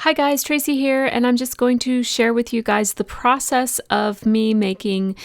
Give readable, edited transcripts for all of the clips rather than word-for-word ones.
Hi guys, Tracy here, and I'm just going to share with you guys the process of me making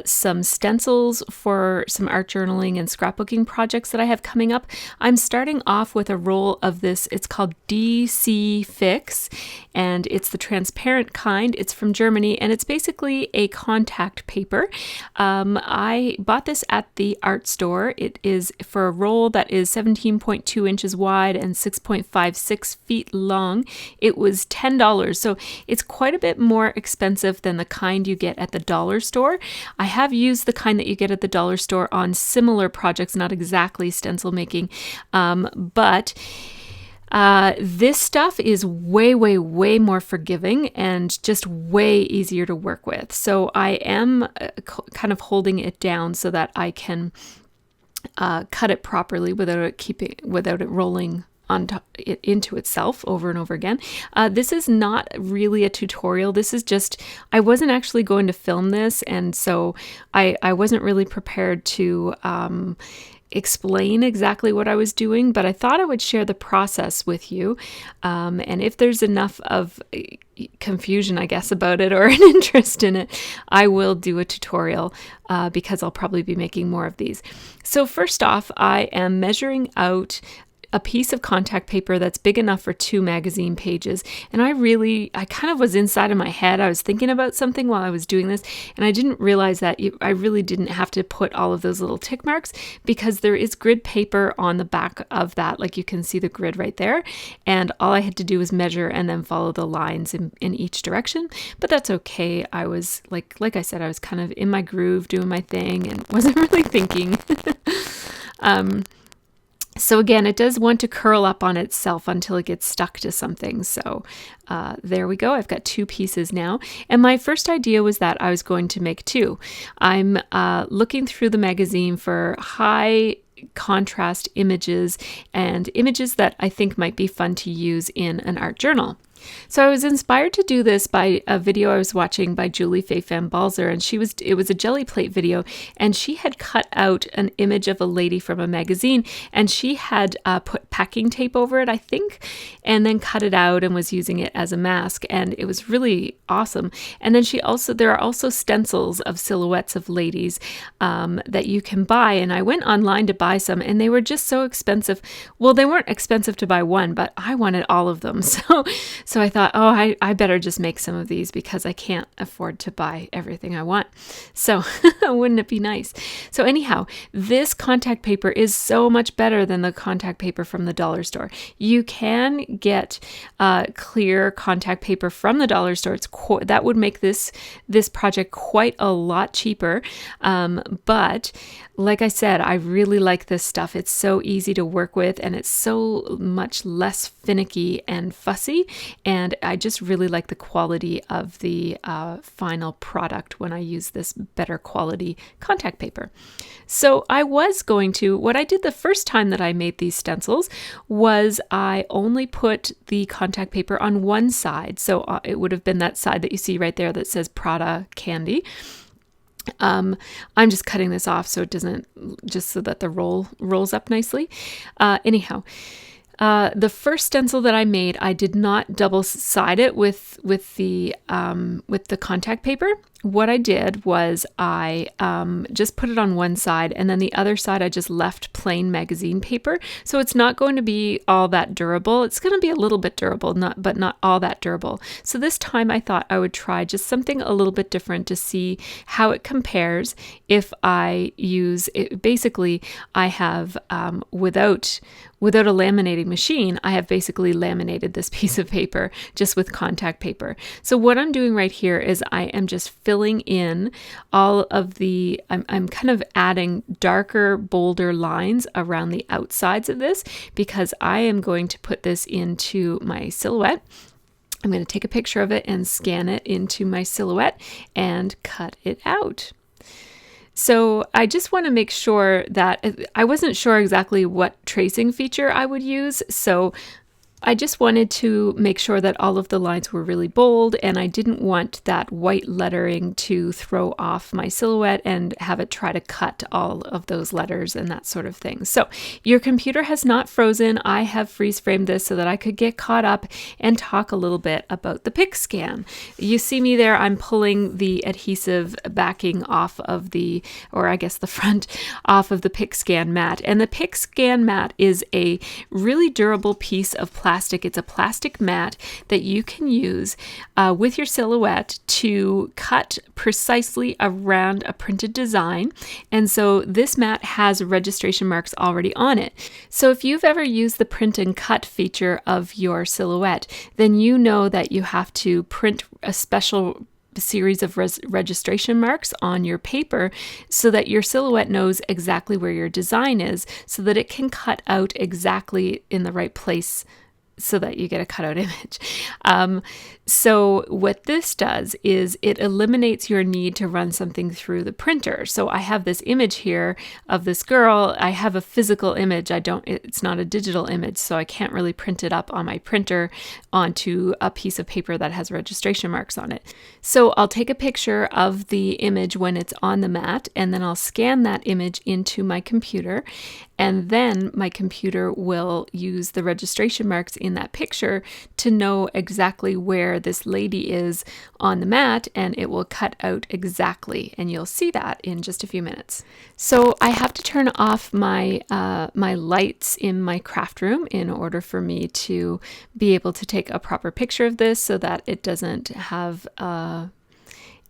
some stencils for some art journaling and scrapbooking projects that I have coming up. I'm starting off with a roll of this. It's called DC Fix, and it's the transparent kind. It's from Germany, and it's basically a contact paper. I bought this at the art store. It is for a roll that is 17.2 inches wide and 6.56 feet long. It was $10, so it's quite a bit more expensive than the kind you get at the dollar store. I have used the kind that you get at the dollar store on similar projects, not exactly stencil making, but this stuff is way more forgiving and just way easier to work with. So I am kind of holding it down so that I can cut it properly without it rolling into itself over and over again. This is not really a tutorial. This is just, I wasn't actually going to film this, and so I wasn't really prepared to explain exactly what I was doing, but I thought I would share the process with you. And if there's enough of confusion, I guess, about it or an interest in it, I will do a tutorial because I'll probably be making more of these. So first off, I am measuring out a piece of contact paper that's big enough for 2 magazine pages. And I kind of was inside of my head. I was thinking about something while I was doing this, and I didn't realize that I really didn't have to put all of those little tick marks because there is grid paper on the back of that. Like, you can see the grid right there. And all I had to do was measure and then follow the lines in each direction. But that's okay. I was, like I said, I was kind of in my groove doing my thing and wasn't really thinking. So again, it does want to curl up on itself until it gets stuck to something. So there we go. I've got 2 pieces now. And my first idea was that I was going to make 2. I'm looking through the magazine for high contrast images and images that I think might be fun to use in an art journal. So I was inspired to do this by a video I was watching by Julie Faye Van Balzer, and it was a jelly plate video, and she had cut out an image of a lady from a magazine, and she had put packing tape over it, I think, and then cut it out and was using it as a mask, and it was really awesome. And then there are also stencils of silhouettes of ladies that you can buy, and I went online to buy some, and they were just so expensive. Well, they weren't expensive to buy one, but I wanted all of them, so I thought, oh, I better just make some of these because I can't afford to buy everything I want. So wouldn't it be nice? So anyhow, this contact paper is so much better than the contact paper from the dollar store. You can get clear contact paper from the dollar store. That would make this project quite a lot cheaper. But like I said, I really like this stuff. It's so easy to work with, and it's so much less finicky and fussy. And I just really like the quality of the final product when I use this better quality contact paper. So what I did the first time that I made these stencils was I only put the contact paper on one side. So it would have been that side that you see right there that says Prada Candy. I'm just cutting this off so it doesn't, just so that the roll rolls up nicely. Anyhow, the first stencil that I made, I did not double side it with the contact paper. What I did was I just put it on one side, and then the other side I just left plain magazine paper. So it's not going to be all that durable. It's going to be a little bit durable, but not all that durable. So this time I thought I would try just something a little bit different to see how it compares if I use it. Basically, I have without a laminating machine, I have basically laminated this piece of paper just with contact paper. So what I'm doing right here is I am just filling in all of I'm kind of adding darker, bolder lines around the outsides of this because I am going to put this into my silhouette. I'm going to take a picture of it and scan it into my silhouette and cut it out. So I just want to make sure that I wasn't sure exactly what tracing feature I would use. So I just wanted to make sure that all of the lines were really bold, and I didn't want that white lettering to throw off my silhouette and have it try to cut all of those letters and that sort of thing. So your computer has not frozen. I have freeze framed this so that I could get caught up and talk a little bit about the pick scan. You see me there, I'm pulling the adhesive backing off of the, or I guess the front off of the pick scan mat. And the pick scan mat is a really durable piece of plastic. It's a plastic mat that you can use with your silhouette to cut precisely around a printed design. And so this mat has registration marks already on it. So if you've ever used the print and cut feature of your silhouette, then you know that you have to print a special series of registration marks on your paper so that your silhouette knows exactly where your design is, so that it can cut out exactly in the right place so that you get a cutout image. So what this does is it eliminates your need to run something through the printer. So I have this image here of this girl. I have a physical image. It's not a digital image, so I can't really print it up on my printer onto a piece of paper that has registration marks on it. So I'll take a picture of the image when it's on the mat, and then I'll scan that image into my computer, and then my computer will use the registration marks in that picture to know exactly where this lady is on the mat, and it will cut out exactly, and you'll see that in just a few minutes. So I have to turn off my my lights in my craft room in order for me to be able to take a proper picture of this so that it doesn't have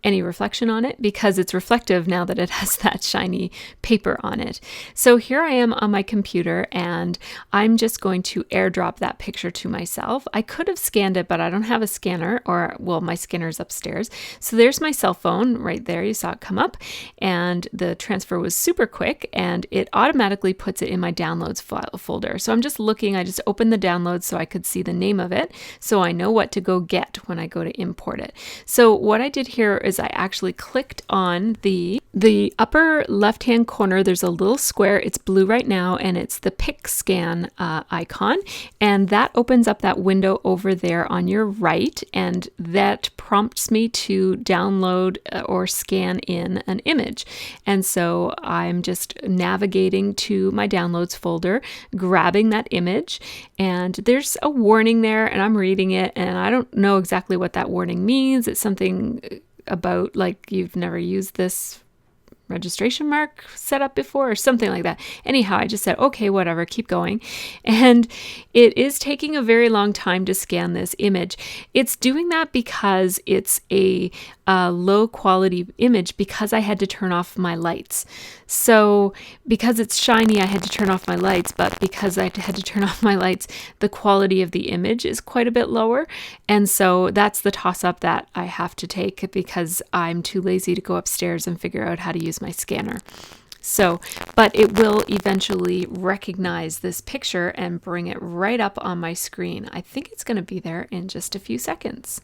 any reflection on it, because it's reflective now that it has that shiny paper on it. So here I am on my computer, and I'm just going to airdrop that picture to myself. I could have scanned it, but I don't have a scanner, or well, my scanner's upstairs. So there's my cell phone right there. You saw it come up, and the transfer was super quick, and it automatically puts it in my downloads file folder. So I'm just looking, I just opened the downloads so I could see the name of it, so I know what to go get when I go to import it. So what I did here is I actually clicked on the upper left-hand corner. There's a little square. It's blue right now, and it's the pick scan icon, and that opens up that window over there on your right, and that prompts me to download or scan in an image. And so I'm just navigating to my downloads folder, grabbing that image, and there's a warning there, and I'm reading it, and I don't know exactly what that warning means. It's something about like you've never used this registration mark set up before or something like that. Anyhow, I just said, okay, whatever, keep going. And it is taking a very long time to scan this image. It's doing that because it's a low quality image, because I had to turn off my lights. So because it's shiny, I had to turn off my lights, but because I had to turn off my lights, the quality of the image is quite a bit lower. And so that's the toss up that I have to take, because I'm too lazy to go upstairs and figure out how to use my scanner. So, but it will eventually recognize this picture and bring it right up on my screen. I think it's going to be there in just a few seconds.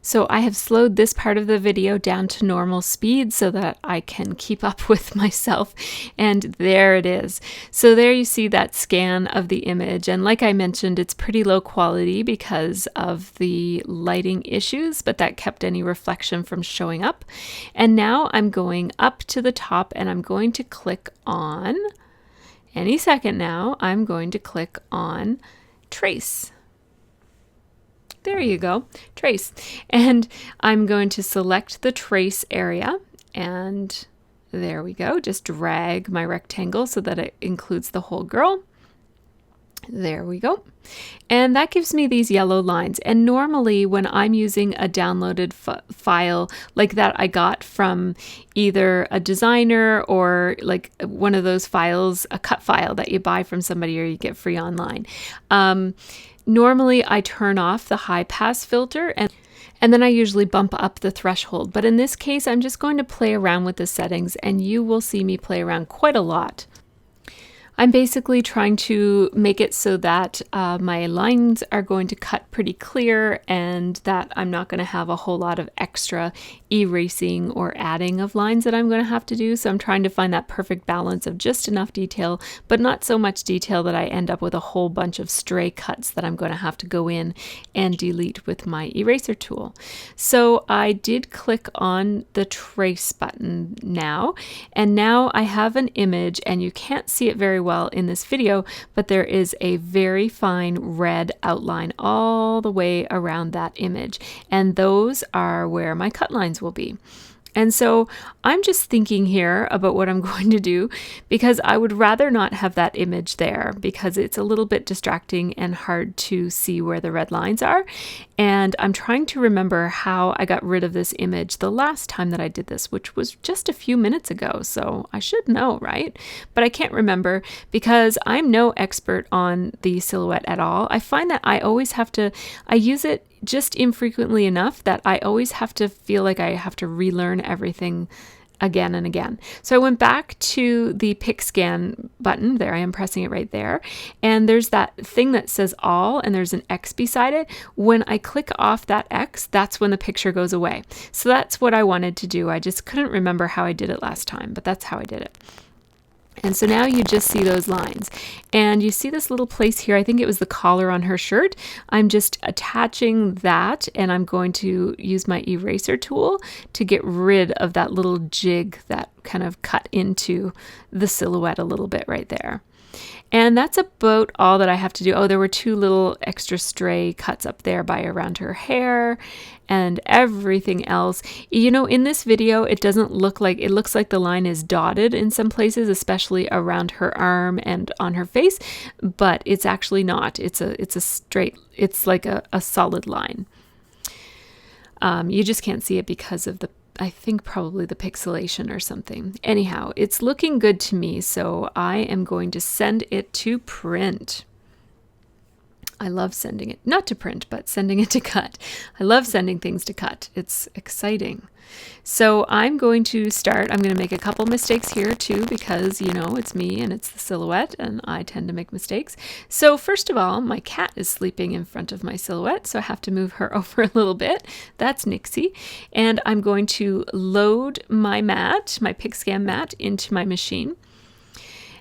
So I have slowed this part of the video down to normal speed so that I can keep up with myself. And there it is. So there you see that scan of the image. And like I mentioned, it's pretty low quality because of the lighting issues, but that kept any reflection from showing up. And now I'm going up to the top, and I'm going to click on, any second now, I'm going to click on Trace. There you go, trace. And I'm going to select the trace area, and there we go. Just drag my rectangle so that it includes the whole girl. There we go. And that gives me these yellow lines. And normally when I'm using a downloaded file like that I got from either a designer or like one of those files, a cut file that you buy from somebody or you get free online, normally I turn off the high pass filter, and then I usually bump up the threshold. But in this case, I'm just going to play around with the settings, and you will see me play around quite a lot. I'm basically trying to make it so that my lines are going to cut pretty clear and that I'm not going to have a whole lot of extra erasing or adding of lines that I'm going to have to do. So I'm trying to find that perfect balance of just enough detail, but not so much detail that I end up with a whole bunch of stray cuts that I'm going to have to go in and delete with my eraser tool. So I did click on the trace button now, and now I have an image, and you can't see it very well in this video, but there is a very fine red outline all the way around that image, and those are where my cut lines will be. And so I'm just thinking here about what I'm going to do, because I would rather not have that image there because it's a little bit distracting and hard to see where the red lines are. And I'm trying to remember how I got rid of this image the last time that I did this, which was just a few minutes ago. So I should know, right? But I can't remember because I'm no expert on the silhouette at all. I find that I always have to, I use it just infrequently enough that I always have to feel like I have to relearn everything again and again. So I went back to the pick scan button. There I am pressing it right there. And there's that thing that says all, and there's an X beside it. When I click off that X, that's when the picture goes away. So that's what I wanted to do. I just couldn't remember how I did it last time, but that's how I did it. And so now you just see those lines, and you see this little place here. I think it was the collar on her shirt. I'm just attaching that, and I'm going to use my eraser tool to get rid of that little jig that kind of cut into the silhouette a little bit right there. And that's about all that I have to do. Oh, there were two little extra stray cuts up there by around her hair and everything else. You know, in this video, it doesn't look like, it looks like the line is dotted in some places, especially around her arm and on her face, but it's actually not. It's a straight, it's like a solid line. You just can't see it because of I think probably the pixelation or something. Anyhow, it's looking good to me, so I am going to send it to print. I love sending it, not to print, but sending it to cut. I love sending things to cut. It's exciting. So I'm going to make a couple mistakes here too, because you know, it's me and it's the silhouette and I tend to make mistakes. So first of all, my cat is sleeping in front of my silhouette, so I have to move her over a little bit. That's Nixie. And I'm going to load my mat, my PicScan mat, into my machine.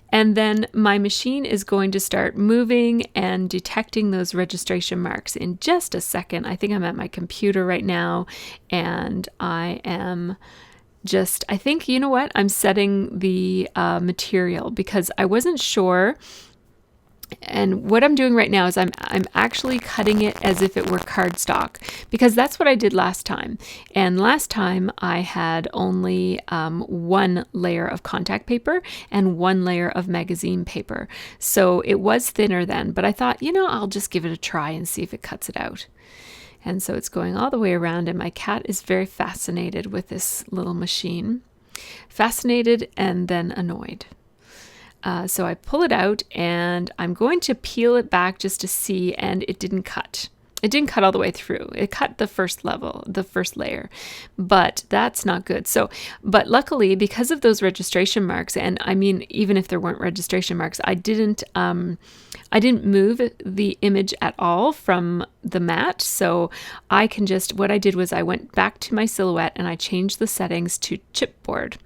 And then my machine is going to start moving and detecting those registration marks in just a second. I think I'm at my computer right now, and I am just, I think, you know what? I'm setting the material because I wasn't sure. And what I'm doing right now is I'm actually cutting it as if it were cardstock, because that's what I did last time. And last time I had only one layer of contact paper and one layer of magazine paper. So it was thinner then, but I thought, you know, I'll just give it a try and see if it cuts it out. And so it's going all the way around, and my cat is very fascinated with this little machine. Fascinated and then annoyed. So I pull it out and I'm going to peel it back just to see, and it didn't cut. It didn't cut all the way through. It cut the first level, the first layer, but that's not good. So, but luckily, because of those registration marks, and I mean, even if there weren't registration marks, I didn't move the image at all from the mat. So I can just, what I did was I went back to my silhouette and I changed the settings to chipboard.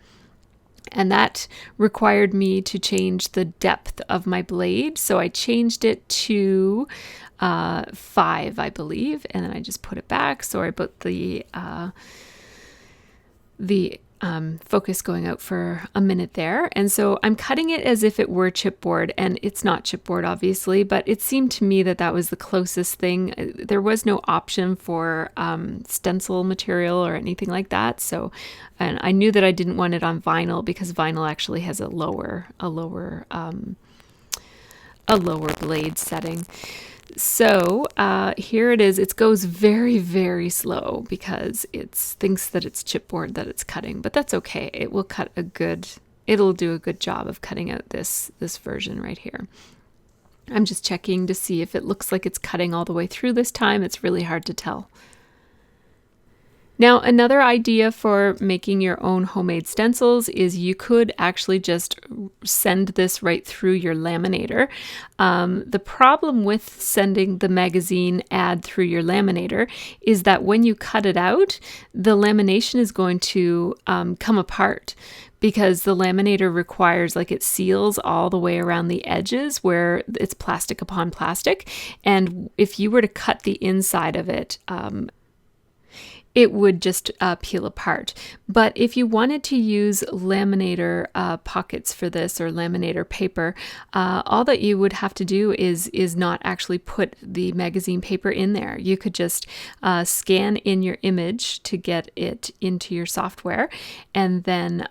And that required me to change the depth of my blade. So I changed it to 5, I believe. And then I just put it back. So I put the focus going out for a minute there. And so I'm cutting it as if it were chipboard, and it's not chipboard, obviously, but it seemed to me that that was the closest thing. There was no option for stencil material or anything like that. So, and I knew that I didn't want it on vinyl because vinyl actually has a lower blade setting. So here it is. It goes very, very slow because it thinks that it's chipboard that it's cutting, but that's okay. It will cut it'll do a good job of cutting out this version right here. I'm just checking to see if it looks like it's cutting all the way through this time. It's really hard to tell. Now, another idea for making your own homemade stencils is you could actually just send this right through your laminator. The problem with sending the magazine ad through your laminator is that when you cut it out, the lamination is going to come apart, because the laminator requires, like, it seals all the way around the edges where it's plastic upon plastic. And if you were to cut the inside of it, it would just peel apart. But if you wanted to use laminator pockets for this, or laminator paper, all that you would have to do is not actually put the magazine paper in there. You could just scan in your image to get it into your software, and then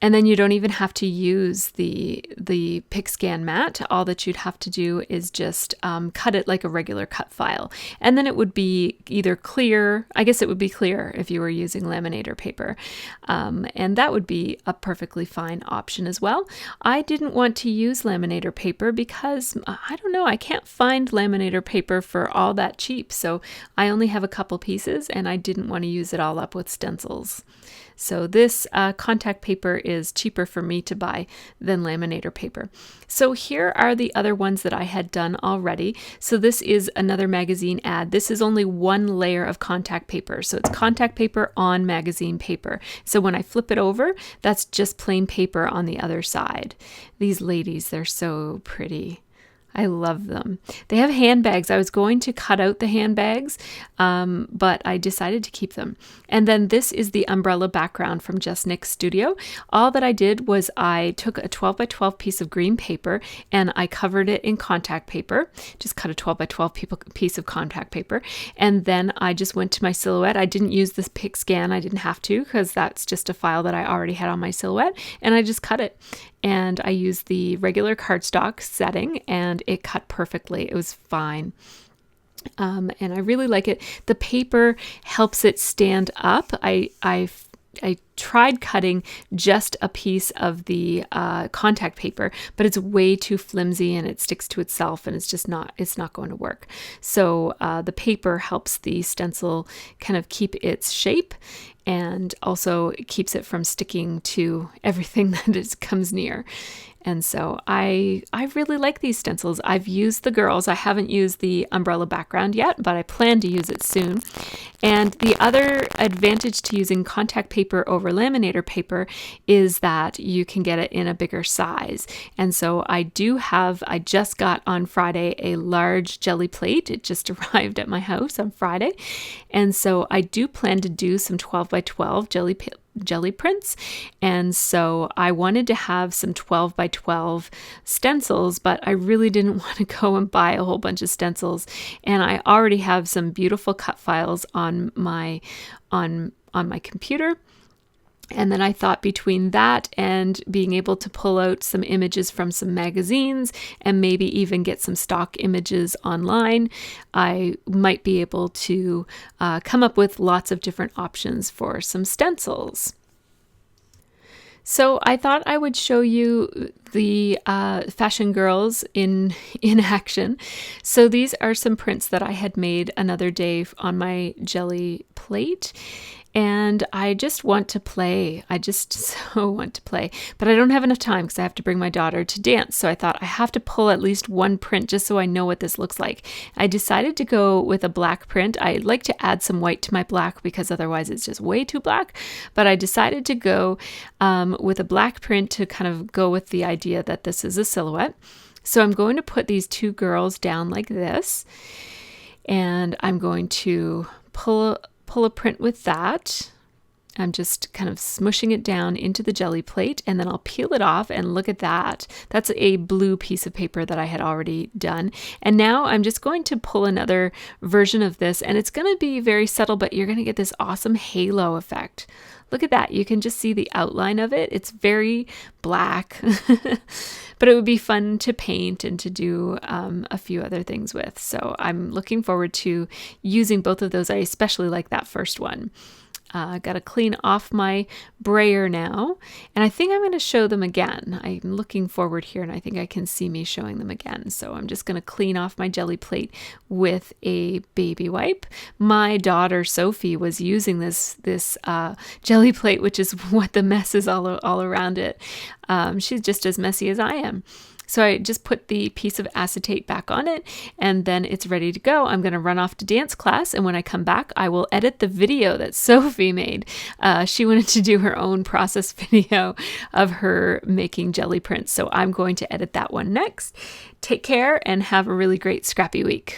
you don't even have to use the pick scan mat. All that you'd have to do is just cut it like a regular cut file. And then it would be either clear, I guess it would be clear if you were using laminator paper. And that would be a perfectly fine option as well. I didn't want to use laminator paper because, I don't know, I can't find laminator paper for all that cheap. So I only have a couple pieces, and I didn't want to use it all up with stencils. So this contact paper is cheaper for me to buy than laminator paper. So here are the other ones that I had done already. So this is another magazine ad. This is only one layer of contact paper. So it's contact paper on magazine paper. So when I flip it over, that's just plain paper on the other side. These ladies, they're so pretty. I love them. They have handbags. I was going to cut out the handbags, but I decided to keep them. And then this is the umbrella background from Just Nick's studio. All that I did was I took a 12 by 12 piece of green paper and I covered it in contact paper. Just cut a 12 by 12 piece of contact paper. And then I just went to my silhouette. I didn't use this pick scan. I didn't have to, because that's just a file that I already had on my silhouette. And I just cut it. And I used the regular cardstock setting, and it cut perfectly. It was fine. And I really like it. The paper helps it stand up. I tried cutting just a piece of the contact paper, but it's way too flimsy and it sticks to itself, and it's not going to work. So the paper helps the stencil kind of keep its shape, and also it keeps it from sticking to everything that it comes near. And so I really like these stencils. I've used the girls. I haven't used the umbrella background yet, but I plan to use it soon. And the other advantage to using contact paper over laminator paper is that you can get it in a bigger size. And so I just got on Friday a large jelly plate. It just arrived at my house on Friday. And so I do plan to do some 12 by 12 jelly prints, and so I wanted to have some 12 by 12 stencils, but I really didn't want to go and buy a whole bunch of stencils, and I already have some beautiful cut files on my computer. And then I thought, between that and being able to pull out some images from some magazines and maybe even get some stock images online, I might be able to come up with lots of different options for some stencils. So I thought I would show you the fashion girls in action. So these are some prints that I had made another day on my jelly plate. And I just want to play. I just so want to play. But I don't have enough time because I have to bring my daughter to dance. So I thought I have to pull at least one print just so I know what this looks like. I decided to go with a black print. I like to add some white to my black because otherwise it's just way too black. But I decided to go with a black print to kind of go with the idea that this is a silhouette. So I'm going to put these two girls down like this. And I'm going to pull a print with that. I'm just kind of smushing it down into the jelly plate, and then I'll peel it off, and look at that. That's a blue piece of paper that I had already done. And now I'm just going to pull another version of this, and it's going to be very subtle, but you're going to get this awesome halo effect. Look at that. You can just see the outline of it. It's very black, but it would be fun to paint and to do a few other things with. So I'm looking forward to using both of those. I especially like that first one. Got to clean off my brayer now, and I think I'm going to show them again. I'm looking forward here, and I think I can see me showing them again. So I'm just going to clean off my jelly plate with a baby wipe. My daughter Sophie was using this jelly plate, which is what the mess is all around it. She's just as messy as I am. So I just put the piece of acetate back on it, and then it's ready to go. I'm going to run off to dance class, and when I come back, I will edit the video that Sophie made. She wanted to do her own process video of her making jelly prints, so I'm going to edit that one next. Take care and have a really great scrappy week.